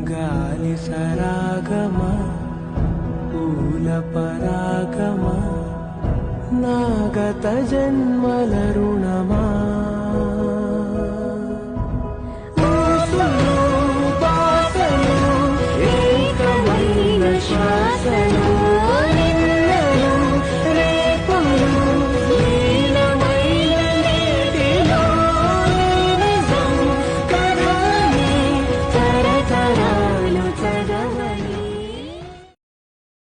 గాలి సరాగమా పూల పరాగమా నాగత జన్మల రుణమా ఊసులు బాసలు ఏకమైన శ్వాసలు